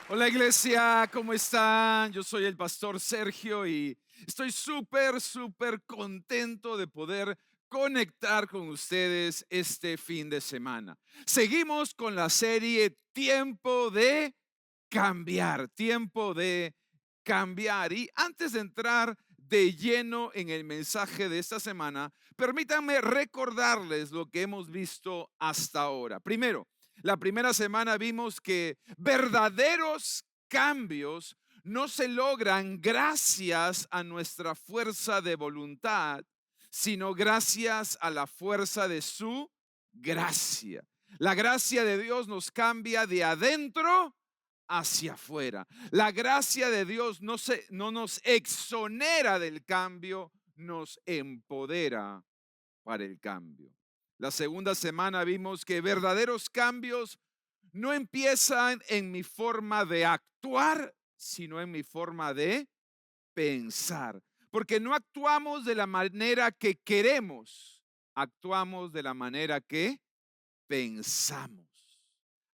Hola iglesia, ¿cómo están? Yo soy el pastor Sergio y estoy súper contento de poder conectar con ustedes este fin de semana. Seguimos con la serie Tiempo de Cambiar, Tiempo de Cambiar. Y antes de entrar de lleno en el mensaje de esta semana, permítanme recordarles lo que hemos visto hasta ahora. Primero, la primera semana vimos que verdaderos cambios no se logran gracias a nuestra fuerza de voluntad, sino gracias a la fuerza de su gracia. La gracia de Dios nos cambia de adentro hacia afuera. La gracia de Dios no nos exonera del cambio, nos empodera para el cambio. La segunda semana vimos que verdaderos cambios no empiezan en mi forma de actuar, sino en mi forma de pensar. Porque no actuamos de la manera que queremos, actuamos de la manera que pensamos.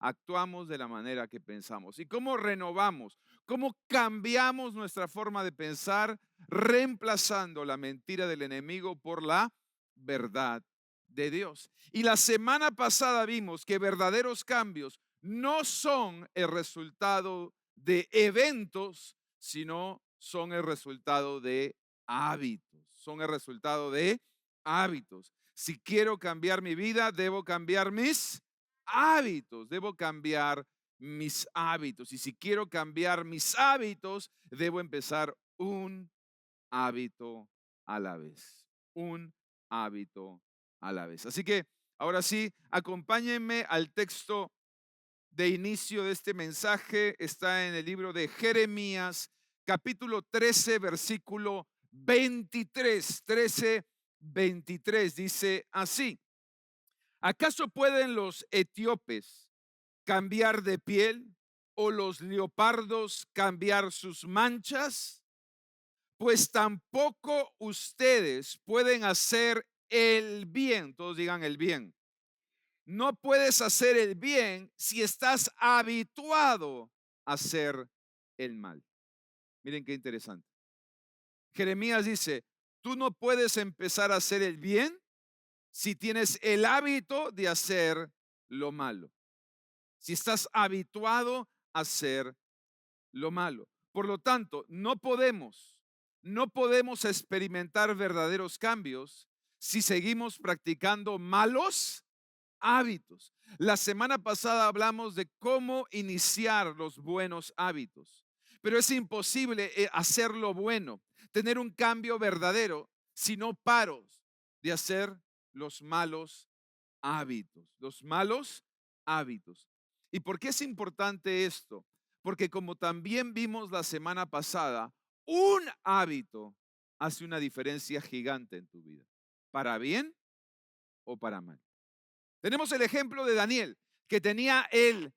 Actuamos de la manera que pensamos. ¿Y cómo renovamos? ¿Cómo cambiamos nuestra forma de pensar reemplazando la mentira del enemigo por la verdad de Dios? Y la semana pasada vimos que verdaderos cambios no son el resultado de eventos, sino son el resultado de hábitos. Son el resultado de hábitos. Si quiero cambiar mi vida, debo cambiar mis hábitos, debo cambiar mis hábitos. Y si quiero cambiar mis hábitos, debo empezar un hábito a la vez. Un hábito a la vez. Así que ahora sí, acompáñenme al texto de inicio de este mensaje. Está en el libro de Jeremías, capítulo 13, versículo 23. 13, 23 dice así: ¿acaso pueden los etíopes cambiar de piel o los leopardos cambiar sus manchas? Pues tampoco ustedes pueden hacer el bien. Todos digan el bien. No puedes hacer el bien si estás habituado a hacer el mal. Miren qué interesante. Jeremías dice, tú no puedes empezar a hacer el bien si tienes el hábito de hacer lo malo. Si estás habituado a hacer lo malo. Por lo tanto, no podemos experimentar verdaderos cambios si seguimos practicando malos hábitos. La semana pasada hablamos de cómo iniciar los buenos hábitos, pero es imposible hacer lo bueno, tener un cambio verdadero si no paro de hacer los malos hábitos, los malos hábitos. ¿Y por qué es importante esto? Porque como también vimos la semana pasada, un hábito hace una diferencia gigante en tu vida, para bien o para mal. Tenemos el ejemplo de Daniel, que tenía el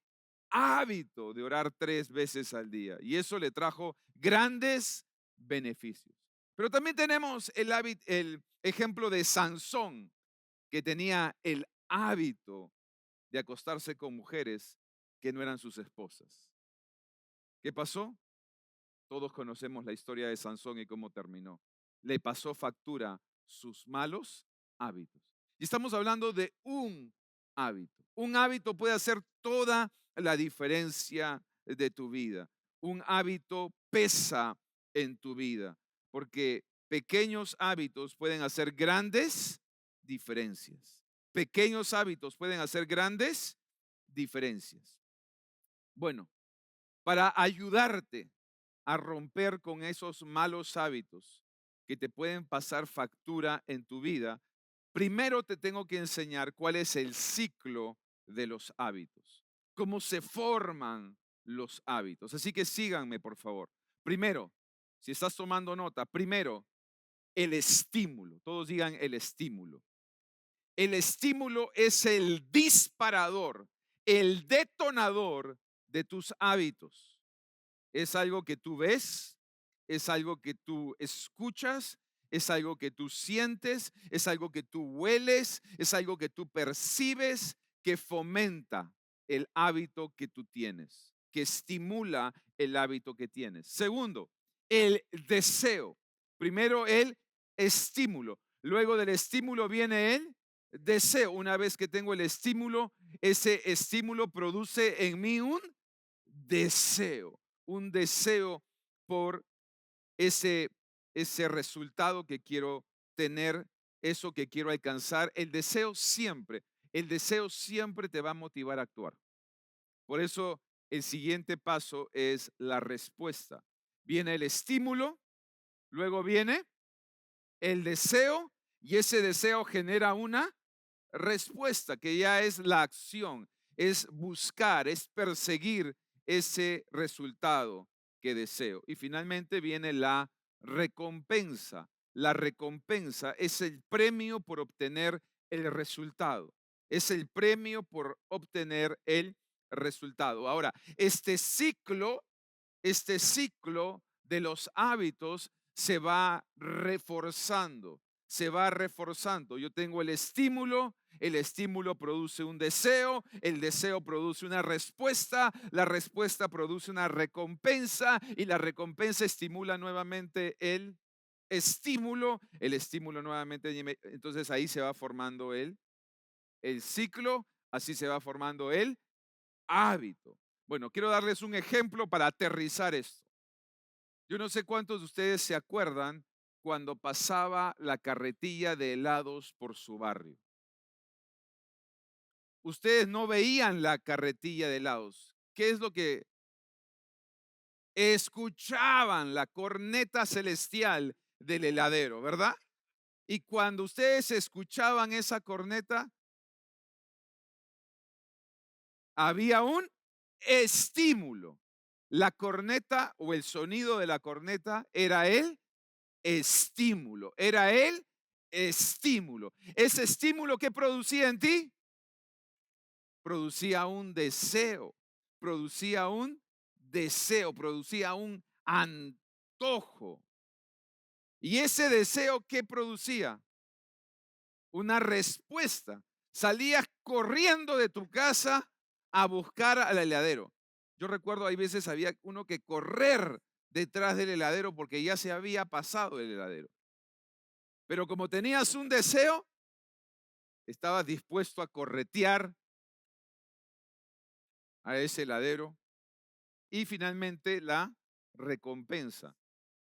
hábito de orar 3 veces al día y eso le trajo grandes beneficios. Pero también tenemos el ejemplo de Sansón, que tenía el hábito de acostarse con mujeres que no eran sus esposas. ¿Qué pasó? Todos conocemos la historia de Sansón y cómo terminó. Le pasó factura sus malos hábitos. Y estamos hablando de un hábito. Un hábito puede hacer toda la diferencia de tu vida. Un hábito pesa en tu vida porque pequeños hábitos pueden hacer grandes diferencias. Pequeños hábitos pueden hacer grandes diferencias. Bueno, para ayudarte a romper con esos malos hábitos que te pueden pasar factura en tu vida, primero te tengo que enseñar cuál es el ciclo de los hábitos, cómo se forman los hábitos. Así que síganme, por favor. Primero, si estás tomando nota, primero, el estímulo. Todos digan el estímulo. El estímulo es el disparador, el detonador de tus hábitos. Es algo que tú ves, es algo que tú escuchas, es algo que tú sientes, es algo que tú hueles, es algo que tú percibes que fomenta el hábito que tú tienes. que estimula el hábito que tienes. Segundo, el deseo. Primero el estímulo. Luego del estímulo viene el deseo. Una vez que tengo el estímulo, ese estímulo produce en mí un deseo por ese, ese resultado que quiero tener, eso que quiero alcanzar. El deseo siempre te va a motivar a actuar. Por eso el siguiente paso es la respuesta. Viene el estímulo, luego viene el deseo y ese deseo genera una respuesta, que ya es la acción, es buscar, es perseguir ese resultado que deseo. Y finalmente viene la recompensa. La recompensa es el premio por obtener el resultado. Es el premio por obtener el resultado. Ahora, este ciclo de los hábitos se va reforzando, se va reforzando. Yo tengo el estímulo produce un deseo, el deseo produce una respuesta, la respuesta produce una recompensa y la recompensa estimula nuevamente el estímulo nuevamente. Entonces ahí se va formando el ciclo, así se va formando el hábito. Bueno, quiero darles un ejemplo para aterrizar esto. Yo no sé cuántos de ustedes se acuerdan cuando pasaba la carretilla de helados por su barrio. Ustedes no veían la carretilla de helados. ¿Qué es lo que escuchaban? La corneta celestial del heladero, ¿verdad? Y cuando ustedes escuchaban esa corneta, había un estímulo. La corneta o el sonido de la corneta era era el estímulo. Ese estímulo que producía en ti, producía un deseo, producía un deseo, producía un antojo. Y ese deseo que producía una respuesta. Salías corriendo de tu casa a buscar al heladero. Yo recuerdo, hay veces había uno que correr detrás del heladero porque ya se había pasado el heladero. Pero como tenías un deseo, estabas dispuesto a corretear a ese heladero y finalmente la recompensa.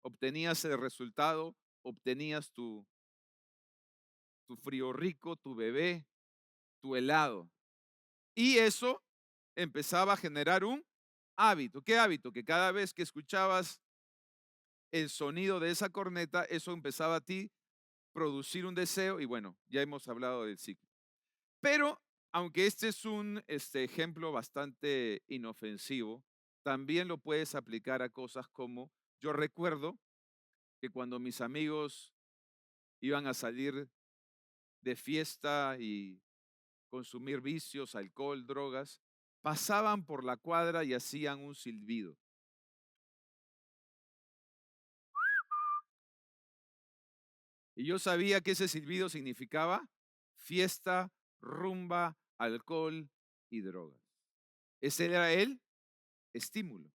Obtenías el resultado, obtenías tu frío rico, tu bebé, tu helado. Y eso empezaba a generar un hábito. ¿Qué hábito? Que cada vez que escuchabas el sonido de esa corneta, eso empezaba a ti producir un deseo y bueno, ya hemos hablado del ciclo. Pero aunque este es un ejemplo bastante inofensivo, también lo puedes aplicar a cosas como, yo recuerdo que cuando mis amigos iban a salir de fiesta y consumir vicios, alcohol, drogas, pasaban por la cuadra y hacían un silbido. Y yo sabía que ese silbido significaba fiesta, rumba, alcohol y drogas. Ese era el estímulo.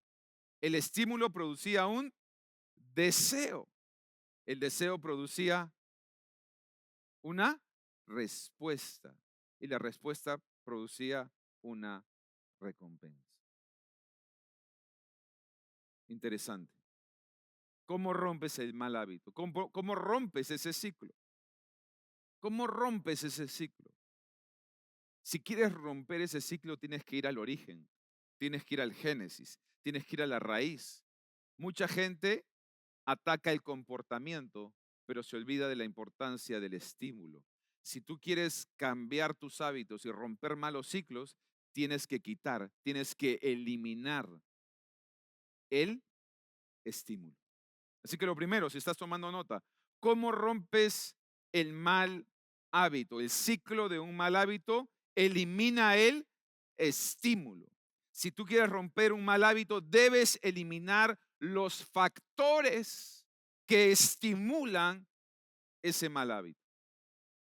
El estímulo producía un deseo. El deseo producía una respuesta. Y la respuesta producía una recompensa. Interesante. ¿Cómo rompes el mal hábito? ¿Cómo rompes ese ciclo? ¿Cómo rompes ese ciclo? Si quieres romper ese ciclo, tienes que ir al origen, tienes que ir al génesis, tienes que ir a la raíz. Mucha gente ataca el comportamiento, pero se olvida de la importancia del estímulo. Si tú quieres cambiar tus hábitos y romper malos ciclos, tienes que quitar, tienes que eliminar el estímulo. Así que lo primero, si estás tomando nota, ¿cómo rompes el mal hábito? El ciclo de un mal hábito elimina el estímulo. Si tú quieres romper un mal hábito, debes eliminar los factores que estimulan ese mal hábito.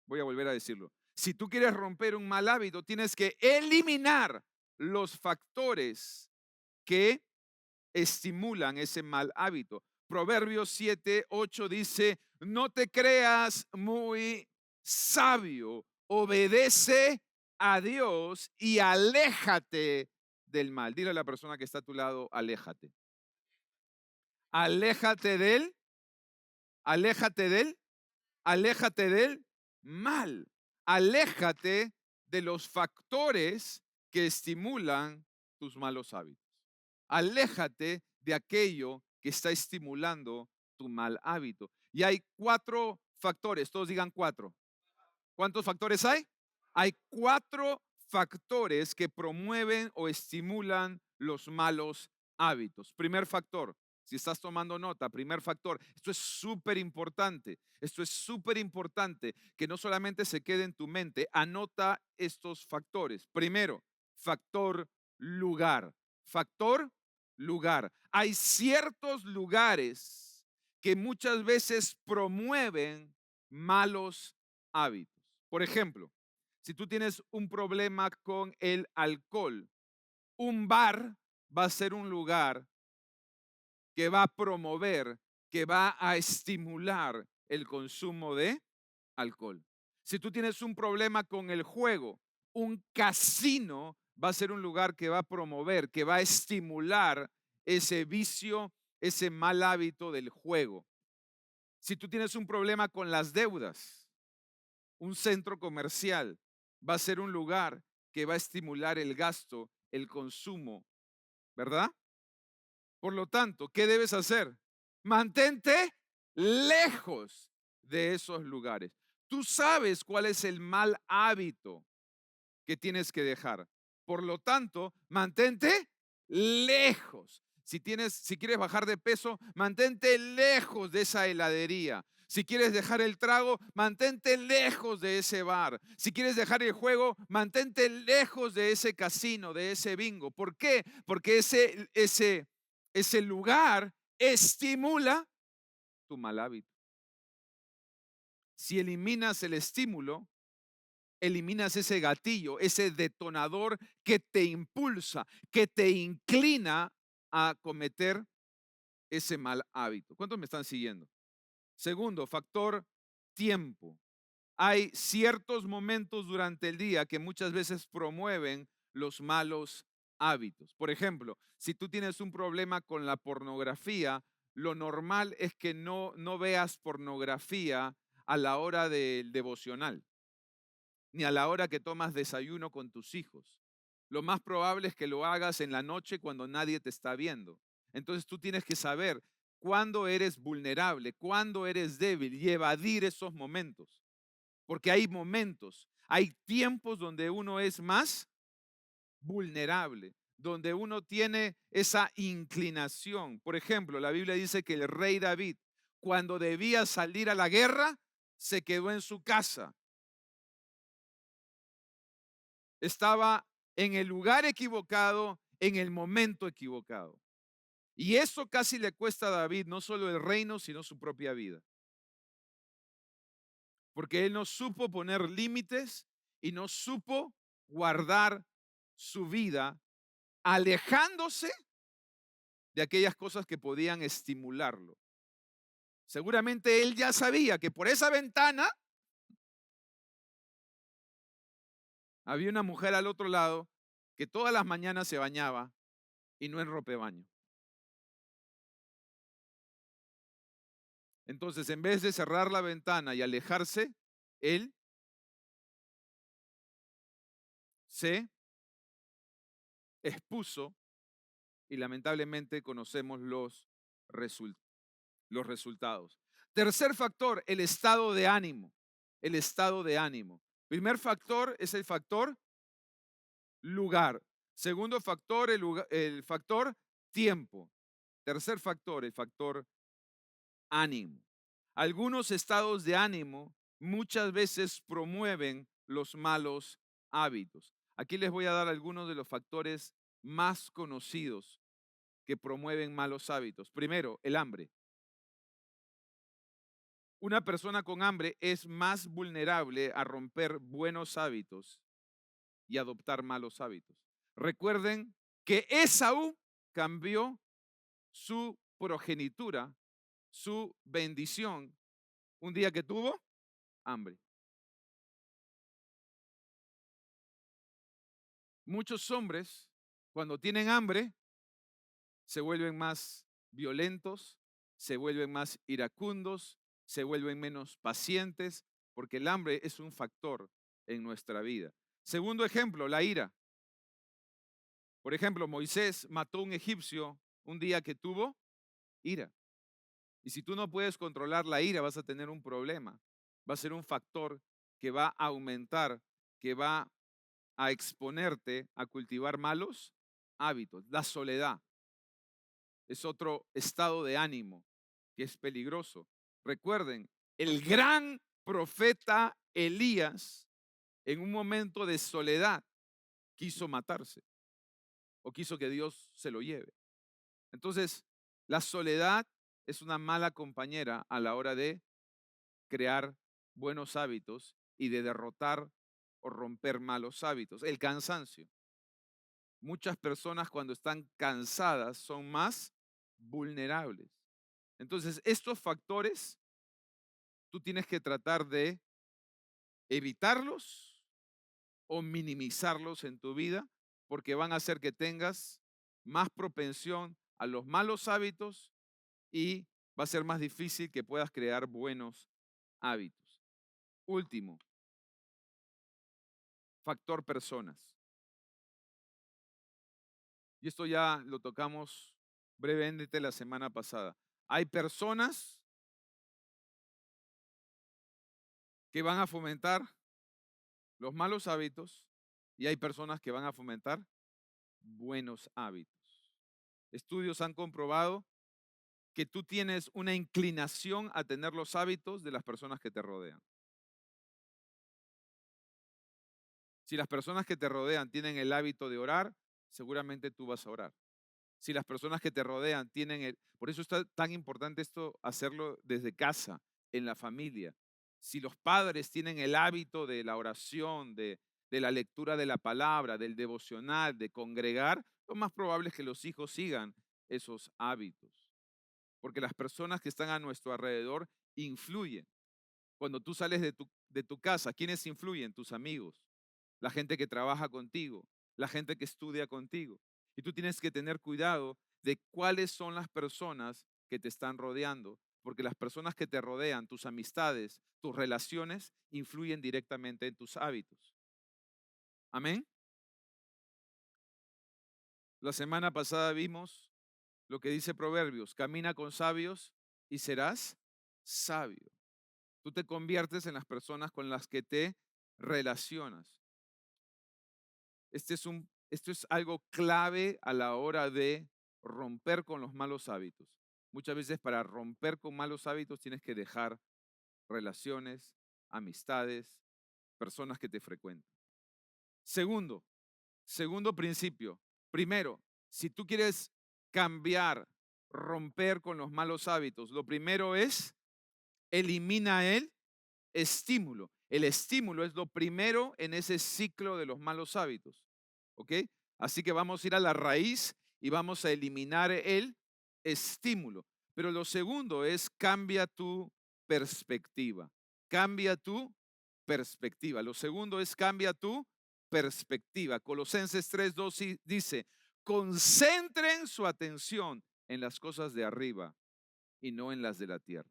Voy a volver a decirlo. Si tú quieres romper un mal hábito, tienes que eliminar los factores que estimulan ese mal hábito. Proverbios 7:8 dice, no te creas muy sabio, obedece a Dios y aléjate del mal. Dile a la persona que está a tu lado, aléjate. Aléjate del, aléjate del, aléjate del mal. Aléjate de los factores que estimulan tus malos hábitos. Aléjate de aquello que está estimulando tu mal hábito. Y hay 4 factores, todos digan 4. ¿Cuántos factores hay? Hay 4 factores que promueven o estimulan los malos hábitos. Primer factor, si estás tomando nota, primer factor, esto es súper importante, esto es súper importante que no solamente se quede en tu mente, anota estos factores. Primero, factor lugar. Factor lugar. Hay ciertos lugares que muchas veces promueven malos hábitos. Por ejemplo, si tú tienes un problema con el alcohol, un bar va a ser un lugar que va a promover, que va a estimular el consumo de alcohol. Si tú tienes un problema con el juego, un casino va a ser un lugar que va a promover, que va a estimular ese vicio, ese mal hábito del juego. Si tú tienes un problema con las deudas, un centro comercial va a ser un lugar que va a estimular el gasto, el consumo, ¿verdad? Por lo tanto, ¿qué debes hacer? Mantente lejos de esos lugares. Tú sabes cuál es el mal hábito que tienes que dejar. Por lo tanto, mantente lejos. Si quieres bajar de peso, mantente lejos de esa heladería. Si quieres dejar el trago, mantente lejos de ese bar. Si quieres dejar el juego, mantente lejos de ese casino, de ese bingo. ¿Por qué? Porque ese lugar estimula tu mal hábito. Si eliminas el estímulo, eliminas ese gatillo, ese detonador que te impulsa, que te inclina a cometer ese mal hábito. ¿Cuántos me están siguiendo? Segundo, factor tiempo. Hay ciertos momentos durante el día que muchas veces promueven los malos hábitos. Por ejemplo, si tú tienes un problema con la pornografía, lo normal es que no veas pornografía a la hora del devocional, ni a la hora que tomas desayuno con tus hijos. Lo más probable es que lo hagas en la noche cuando nadie te está viendo. Entonces tú tienes que saber cuándo eres vulnerable, cuándo eres débil y evadir esos momentos. Porque hay momentos, hay tiempos donde uno es más vulnerable, donde uno tiene esa inclinación. Por ejemplo, la Biblia dice que el rey David, cuando debía salir a la guerra, se quedó en su casa. Estaba en el lugar equivocado, en el momento equivocado. Y eso casi le cuesta a David no solo el reino, sino su propia vida. Porque él no supo poner límites y no supo guardar su vida, alejándose de aquellas cosas que podían estimularlo. Seguramente él ya sabía que por esa ventana había una mujer al otro lado que todas las mañanas se bañaba y no en ropebaño. Entonces, en vez de cerrar la ventana y alejarse, él se expuso y lamentablemente conocemos result- los resultados. Tercer factor, el estado de ánimo. El estado de ánimo. Primer factor es el factor lugar. Segundo factor, el factor tiempo. Tercer factor, el factor ánimo. Algunos estados de ánimo muchas veces promueven los malos hábitos. Aquí les voy a dar algunos de los factores más conocidos que promueven malos hábitos. Primero, el hambre. Una persona con hambre es más vulnerable a romper buenos hábitos y adoptar malos hábitos. Recuerden que Esaú cambió su progenitura, su bendición, un día que tuvo hambre. Muchos hombres, cuando tienen hambre, se vuelven más violentos, se vuelven más iracundos, se vuelven menos pacientes, porque el hambre es un factor en nuestra vida. Segundo ejemplo, la ira. Por ejemplo, Moisés mató a un egipcio un día que tuvo ira. Y si tú no puedes controlar la ira, vas a tener un problema. Va a ser un factor que va a aumentar, que va a exponerte a cultivar malos hábitos. La soledad es otro estado de ánimo que es peligroso. Recuerden, el gran profeta Elías, en un momento de soledad, quiso matarse o quiso que Dios se lo lleve. Entonces, la soledad es una mala compañera a la hora de crear buenos hábitos y de derrotar o romper malos hábitos. El cansancio. Muchas personas cuando están cansadas son más vulnerables. Entonces, estos factores tú tienes que tratar de evitarlos o minimizarlos en tu vida porque van a hacer que tengas más propensión a los malos hábitos y va a ser más difícil que puedas crear buenos hábitos. Último, factor personas. Y esto ya lo tocamos brevemente la semana pasada. Hay personas que van a fomentar los malos hábitos y hay personas que van a fomentar buenos hábitos. Estudios han comprobado que tú tienes una inclinación a tener los hábitos de las personas que te rodean. Si las personas que te rodean tienen el hábito de orar, seguramente tú vas a orar. Si las personas que te rodean tienen el... Por eso está tan importante esto, hacerlo desde casa, en la familia. Si los padres tienen el hábito de la oración, de la lectura de la palabra, del devocional, de congregar, lo más probable es que los hijos sigan esos hábitos. Porque las personas que están a nuestro alrededor influyen. Cuando tú sales de tu casa, ¿quiénes influyen? Tus amigos, la gente que trabaja contigo, la gente que estudia contigo. Y tú tienes que tener cuidado de cuáles son las personas que te están rodeando, porque las personas que te rodean, tus amistades, tus relaciones, influyen directamente en tus hábitos. Amén. La semana pasada vimos lo que dice Proverbios: camina con sabios y serás sabio. Tú te conviertes en las personas con las que te relacionas. Esto es algo clave a la hora de romper con los malos hábitos. Muchas veces para romper con malos hábitos tienes que dejar relaciones, amistades, personas que te frecuentan. Segundo, segundo principio. Primero, si tú quieres cambiar, romper con los malos hábitos, lo primero es elimina el estímulo. El estímulo es lo primero en ese ciclo de los malos hábitos. ¿Ok? Así que vamos a ir a la raíz y vamos a eliminar el estímulo. Pero lo segundo es cambia tu perspectiva. Cambia tu perspectiva. Lo segundo es cambia tu perspectiva. Colosenses 3:2 dice, concentren su atención en las cosas de arriba y no en las de la tierra.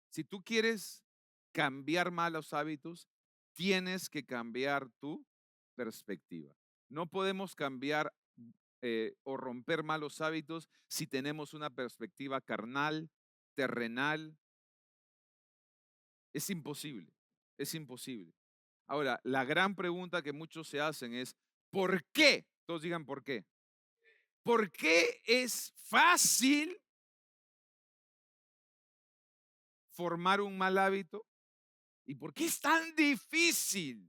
Si tú quieres cambiar malos hábitos, tienes que cambiar tu perspectiva. No podemos cambiar o romper malos hábitos si tenemos una perspectiva carnal, terrenal. Es imposible, es imposible. Ahora, la gran pregunta que muchos se hacen es, ¿por qué? Todos digan ¿por qué? ¿Por qué es fácil formar un mal hábito? ¿Y por qué es tan difícil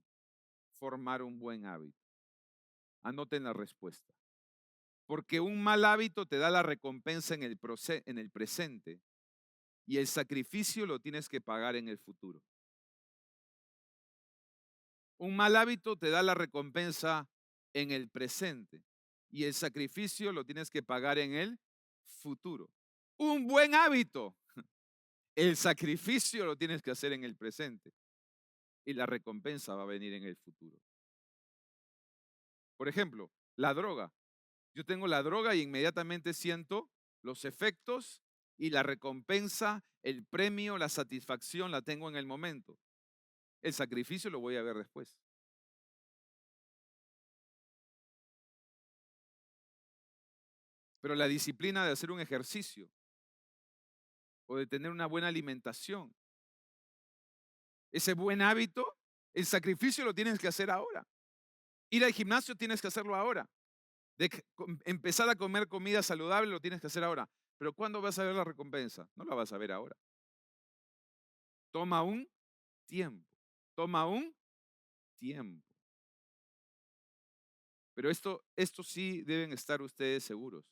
formar un buen hábito? Anoten la respuesta. Porque un mal hábito te da la recompensa en el presente y el sacrificio lo tienes que pagar en el futuro. Un mal hábito te da la recompensa en el presente y el sacrificio lo tienes que pagar en el futuro. Un buen hábito, el sacrificio lo tienes que hacer en el presente y la recompensa va a venir en el futuro. Por ejemplo, la droga. Yo tengo la droga y inmediatamente siento los efectos y la recompensa, el premio, la satisfacción la tengo en el momento. El sacrificio lo voy a ver después. Pero la disciplina de hacer un ejercicio o de tener una buena alimentación, ese buen hábito, el sacrificio lo tienes que hacer ahora. Ir al gimnasio tienes que hacerlo ahora. Empezar a comer comida saludable lo tienes que hacer ahora. Pero ¿cuándo vas a ver la recompensa? No la vas a ver ahora. Toma un tiempo. Toma un tiempo. Pero esto sí deben estar ustedes seguros.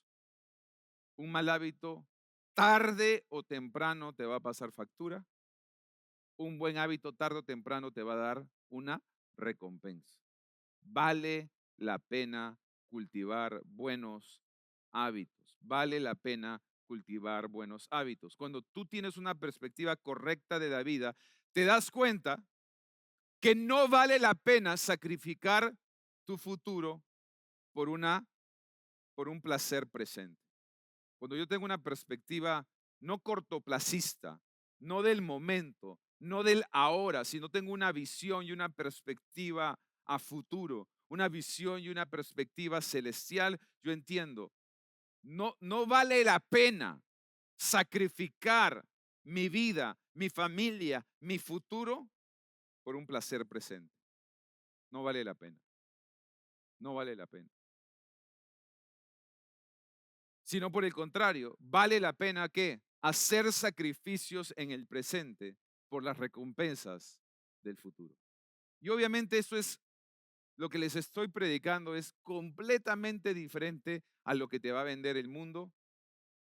Un mal hábito, tarde o temprano te va a pasar factura. Un buen hábito, tarde o temprano te va a dar una recompensa. Vale la pena cultivar buenos hábitos. Vale la pena cultivar buenos hábitos. Cuando tú tienes una perspectiva correcta de la vida, te das cuenta que no vale la pena sacrificar tu futuro por por un placer presente. Cuando yo tengo una perspectiva no cortoplacista, no del momento, no del ahora, sino tengo una visión y una perspectiva a futuro, una visión y una perspectiva celestial, yo entiendo, no vale la pena sacrificar mi vida, mi familia, mi futuro por un placer presente. No vale la pena. No vale la pena. Sino por el contrario, vale la pena que hacer sacrificios en el presente por las recompensas del futuro. Y obviamente eso es lo que les estoy predicando, es completamente diferente a lo que te va a vender el mundo,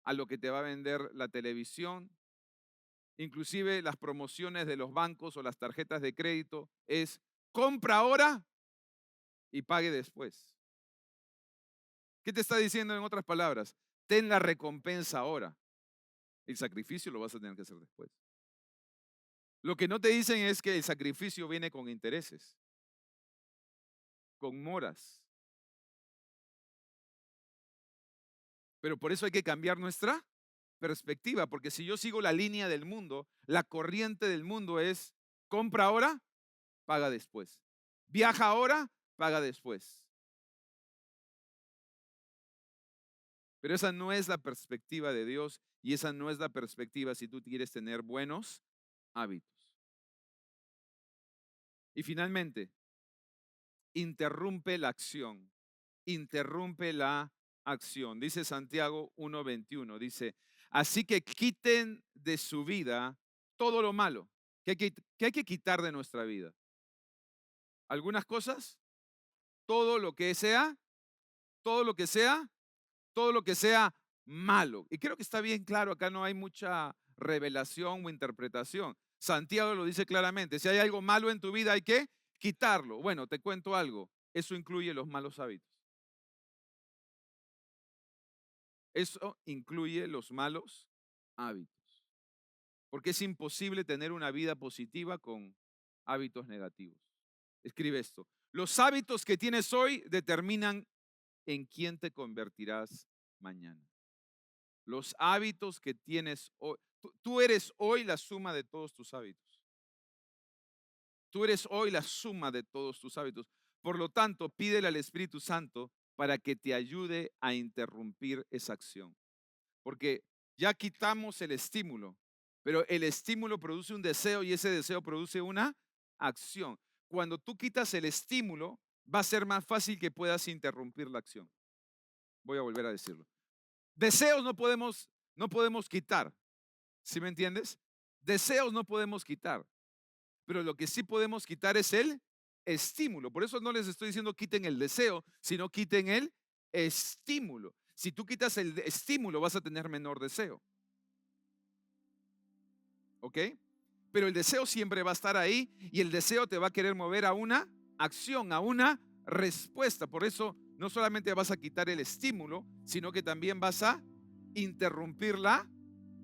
a lo que te va a vender la televisión, inclusive las promociones de los bancos o las tarjetas de crédito, es compra ahora y pague después. ¿Qué te está diciendo en otras palabras? Ten la recompensa ahora. El sacrificio lo vas a tener que hacer después. Lo que no te dicen es que el sacrificio viene con intereses, con moras. Pero por eso hay que cambiar nuestra perspectiva, porque si yo sigo la línea del mundo, la corriente del mundo es compra ahora, paga después. Viaja ahora, paga después. Pero esa no es la perspectiva de Dios y esa no es la perspectiva si tú quieres tener buenos hábitos. Y finalmente, interrumpe la acción. Interrumpe la acción. Dice Santiago 1:21, dice, así que quiten de su vida todo lo malo. ¿Qué hay que quitar de nuestra vida? Algunas cosas, todo lo que sea, todo lo que sea, todo lo que sea malo. Y creo que está bien claro, acá no hay mucha revelación o interpretación. Santiago lo dice claramente, si hay algo malo en tu vida hay que quitarlo. Bueno, te cuento algo, eso incluye los malos hábitos. Eso incluye los malos hábitos. Porque es imposible tener una vida positiva con hábitos negativos. Escribe esto. Los hábitos que tienes hoy determinan en quién te convertirás mañana. Los hábitos que tienes hoy. Tú eres hoy la suma de todos tus hábitos. Tú eres hoy la suma de todos tus hábitos. Por lo tanto, pídele al Espíritu Santo para que te ayude a interrumpir esa acción. Porque ya quitamos el estímulo, pero el estímulo produce un deseo y ese deseo produce una acción. Cuando tú quitas el estímulo, va a ser más fácil que puedas interrumpir la acción. Voy a volver a decirlo. Deseos no podemos quitar, ¿sí me entiendes? Deseos no podemos quitar, pero lo que sí podemos quitar es el estímulo. Por eso no les estoy diciendo quiten el deseo, sino quiten el estímulo. Si tú quitas el estímulo, vas a tener menor deseo. ¿Ok? Pero el deseo siempre va a estar ahí y el deseo te va a querer mover a una acción, a una respuesta. Por eso no solamente vas a quitar el estímulo, sino que también vas a interrumpir la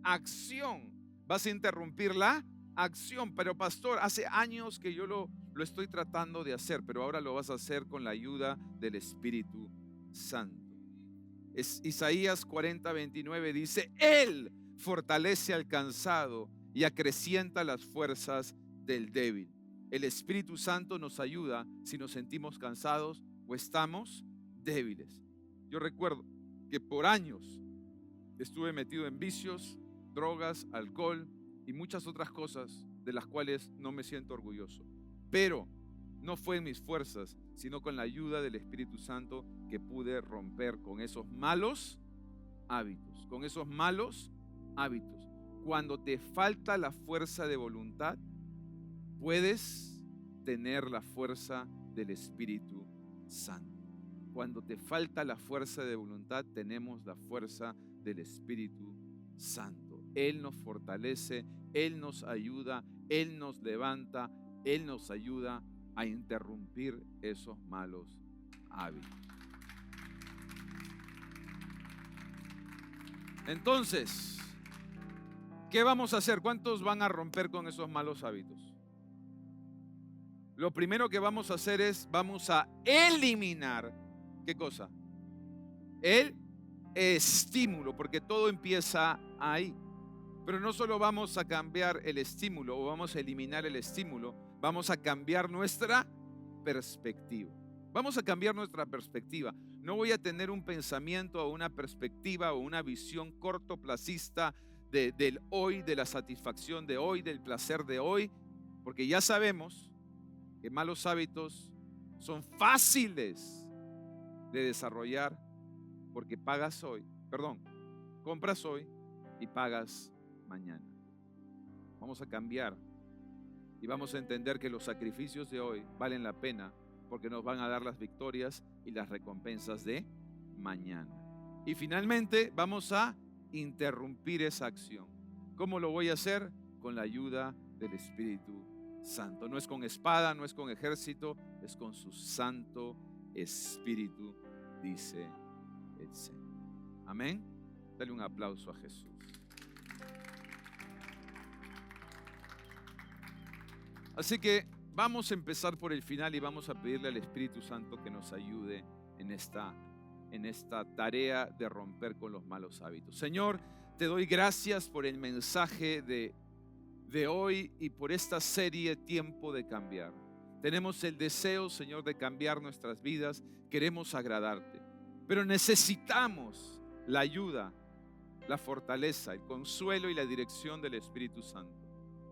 acción. Vas a interrumpir la acción. Pero pastor, hace años que yo lo estoy tratando de hacer, pero ahora lo vas a hacer con la ayuda del Espíritu Santo. Es Isaías 40:29 dice: Él fortalece al cansado y acrecienta las fuerzas del débil. El Espíritu Santo nos ayuda si nos sentimos cansados o estamos débiles. Yo recuerdo que por años estuve metido en vicios, drogas, alcohol y muchas otras cosas de las cuales no me siento orgulloso. Pero no fue en mis fuerzas, sino con la ayuda del Espíritu Santo que pude romper con esos malos hábitos, con esos malos hábitos. Cuando te falta la fuerza de voluntad, puedes tener la fuerza del Espíritu Santo. Cuando te falta la fuerza de voluntad, tenemos la fuerza del Espíritu Santo. Él nos fortalece, Él nos ayuda, Él nos levanta, Él nos ayuda a interrumpir esos malos hábitos. Entonces, ¿qué vamos a hacer? ¿Cuántos van a romper con esos malos hábitos? Lo primero que vamos a hacer es, vamos a eliminar, ¿qué cosa? El estímulo, porque todo empieza ahí. Pero no solo vamos a cambiar el estímulo o vamos a eliminar el estímulo, vamos a cambiar nuestra perspectiva. Vamos a cambiar nuestra perspectiva. No voy a tener un pensamiento o una perspectiva o una visión cortoplacista del hoy, de la satisfacción de hoy, del placer de hoy, porque ya sabemos que malos hábitos son fáciles de desarrollar porque compras hoy y pagas mañana. Vamos a cambiar y vamos a entender que los sacrificios de hoy valen la pena porque nos van a dar las victorias y las recompensas de mañana. Y finalmente vamos a interrumpir esa acción. ¿Cómo lo voy a hacer? Con la ayuda del Espíritu Santo. No es con espada, no es con ejército, es con su Santo Espíritu, dice el Señor. Amén. Dale un aplauso a Jesús. Así que vamos a empezar por el final y vamos a pedirle al Espíritu Santo que nos ayude en esta tarea de romper con los malos hábitos. Señor, te doy gracias por el mensaje de hoy y por esta serie Tiempo de Cambiar. Tenemos el deseo, Señor, de cambiar nuestras vidas. Queremos agradarte, pero necesitamos la ayuda, la fortaleza, el consuelo y la dirección del Espíritu Santo.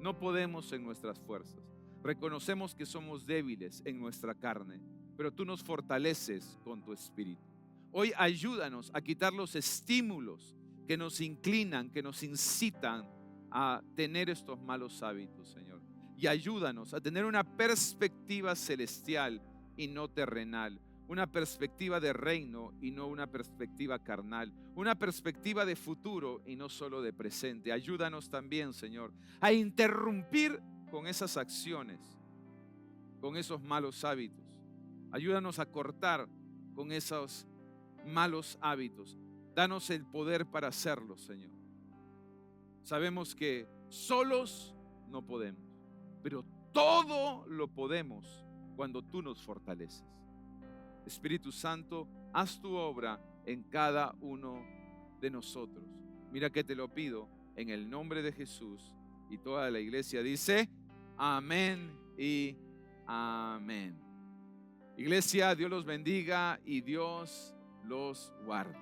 No podemos en nuestras fuerzas. Reconocemos que somos débiles en nuestra carne, pero tú nos fortaleces con tu Espíritu. Hoy ayúdanos a quitar los estímulos que nos inclinan, que nos incitan a tener estos malos hábitos, Señor. Y ayúdanos a tener una perspectiva celestial y no terrenal. Una perspectiva de reino y no una perspectiva carnal. Una perspectiva de futuro y no solo de presente. Ayúdanos también, Señor, a interrumpir con esas acciones, con esos malos hábitos. Ayúdanos a cortar con esos malos hábitos. Danos el poder para hacerlo, Señor. Sabemos que solos no podemos, pero todo lo podemos cuando tú nos fortaleces. Espíritu Santo, haz tu obra en cada uno de nosotros. Mira que te lo pido en el nombre de Jesús. Y toda la iglesia dice amén y amén. Iglesia, Dios los bendiga y Dios los guarde.